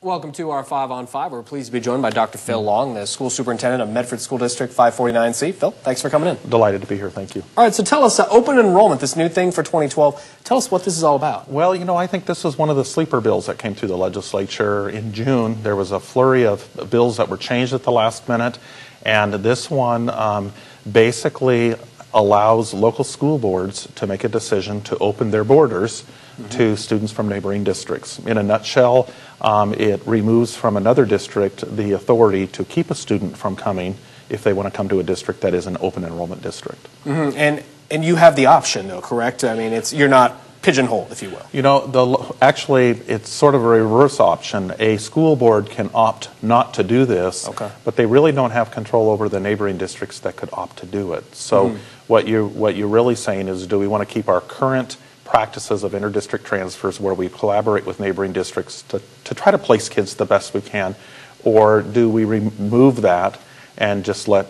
Welcome to our 5 on 5. We're pleased to be joined by Dr. Phil Long, the school superintendent of Medford School District 549C. Phil, thanks for coming in. Delighted to be here. Thank you. All right, so tell us, open enrollment, this new thing for 2012. Tell us what this is all about. Well, you know, I think this is one of the sleeper bills that came through the legislature in June. There was a flurry of bills that were changed at the last minute, and this one basically allows local school boards to make a decision to open their borders to students from neighboring districts. In a nutshell, it removes from another district the authority to keep a student from coming if they want to come to a district that is an open enrollment district. And you have the option, though, correct? I mean, you're not pigeonholed, if you will. You know, actually, it's sort of a reverse option. A school board can opt not to do this, but they really don't have control over the neighboring districts that could opt to do it. So what you're really saying is, do we want to keep our current practices of interdistrict transfers where we collaborate with neighboring districts to try to place kids the best we can, or do we remove that and just let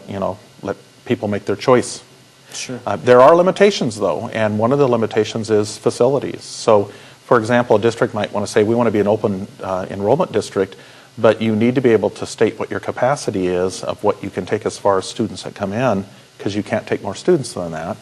people make their choice? Sure. There are limitations, though, and one of the limitations is facilities. So, for example, a district might want to say, we want to be an open enrollment district, but you need to be able to state what your capacity is of what you can take as far as students that come in, because you can't take more students than that.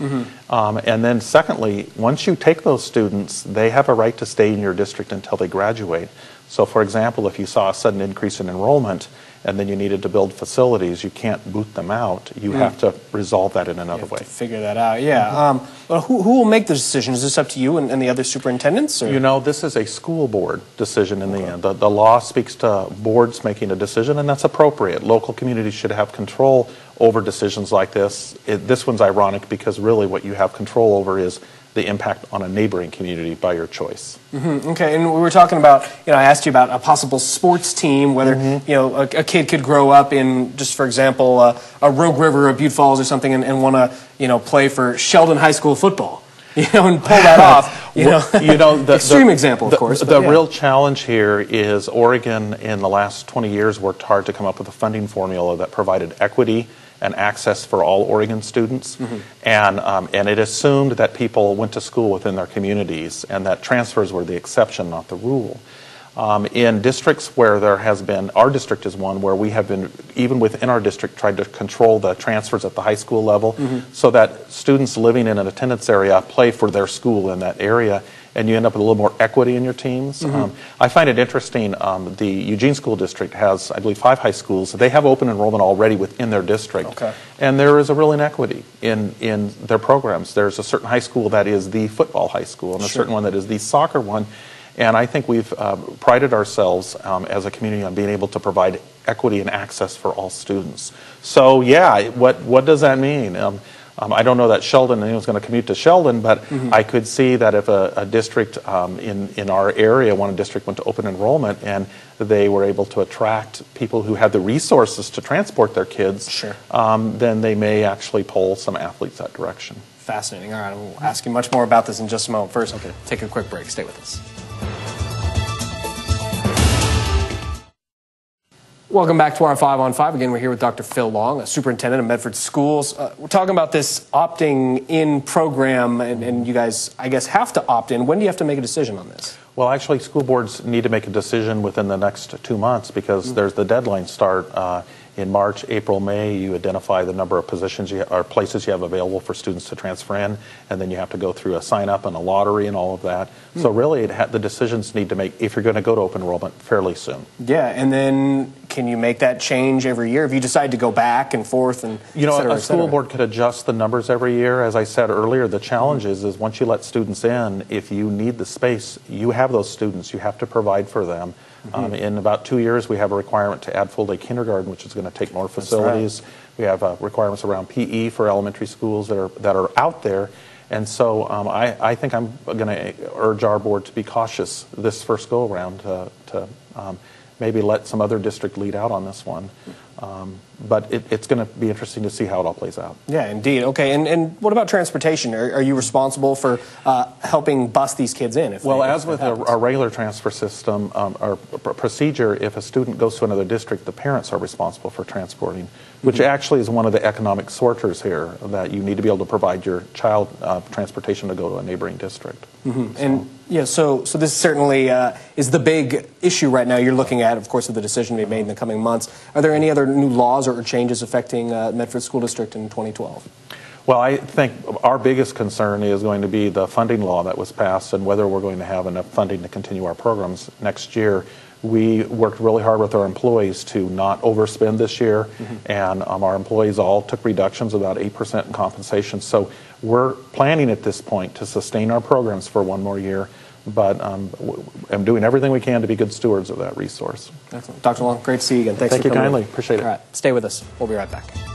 And then secondly, once you take those students, they have a right to stay in your district until they graduate. So for example, if you saw a sudden increase in enrollment and then you needed to build facilities, you can't boot them out. You have to resolve that in another way. Figure that out, yeah. Well, who will make the decision? Is this up to you and the other superintendents? Or? You know, this is a school board decision in the end. The law speaks to boards making a decision, and that's appropriate. Local communities should have control over decisions like this. This one's ironic because really what you have control over is the impact on a neighboring community by your choice. Okay, and we were talking about, I asked you about a possible sports team, whether, a kid could grow up in, just for example, a Rogue River or Butte Falls or something and want to, play for Sheldon High School football, and pull that off. The extreme example, of course. The real challenge here is Oregon in the last 20 years worked hard to come up with a funding formula that provided equity and access for all Oregon students, and it assumed that people went to school within their communities and that transfers were the exception, not the rule. In districts where there has been, our district is one where we have been, even within our district, tried to control the transfers at the high school level so that students living in an attendance area play for their school in that area, and you end up with a little more equity in your teams. I find it interesting, the Eugene School District has, I believe, 5 high schools. They have open enrollment already within their district. And there is a real inequity in their programs. There's a certain high school that is the football high school and a certain one that is the soccer one. And I think we've prided ourselves as a community on being able to provide equity and access for all students. So yeah, what does that mean? I don't know that Sheldon, anyone's going to commute to Sheldon, but I could see that if a district in our area, one district went to open enrollment and they were able to attract people who had the resources to transport their kids, then they may actually pull some athletes that direction. Fascinating. All right, we'll ask you much more about this in just a moment. First, take a quick break. Stay with us. Welcome back to our 5 on 5. Again, we're here with Dr. Phil Long, a superintendent of Medford Schools. We're talking about this opting in program, and you guys, I guess, have to opt in. When do you have to make a decision on this? Well, actually, school boards need to make a decision within the next 2 months because there's the deadline start in March, April, May. You identify the number of positions or places you have available for students to transfer in, and then you have to go through a sign-up and a lottery and all of that. So really, the decisions need to make, if you're going to go to open enrollment, fairly soon. Yeah, and then can you make that change every year if you decide to go back and forth and a school board could adjust the numbers every year. As I said earlier, the challenge is once you let students in, if you need the space, you have those students. You have to provide for them. In about 2 years, we have a requirement to add full-day kindergarten, which is going to take more facilities. We have requirements around PE for elementary schools that are out there. And so I think I'm going to urge our board to be cautious this first go-around to maybe let some other district lead out on this one. But it's going to be interesting to see how it all plays out. Yeah, indeed. Okay, and what about transportation? Are you responsible for helping bus these kids in? As with our regular transfer system, our procedure, if a student goes to another district, the parents are responsible for transporting, which actually is one of the economic sorters here, that you need to be able to provide your child transportation to go to a neighboring district. And yeah, so this certainly is the big issue right now you're looking yet, of course, with the decision to be made in the coming months. Are there any other new laws or changes affecting Medford School District in 2012? Well, I think our biggest concern is going to be the funding law that was passed and whether we're going to have enough funding to continue our programs next year. We worked really hard with our employees to not overspend this year, and our employees all took reductions of about 8% in compensation. So we're planning at this point to sustain our programs for one more year, but I'm doing everything we can to be good stewards of that resource. Excellent. Dr. Long, great to see you again. Thank you kindly. Appreciate it. All right, stay with us. We'll be right back.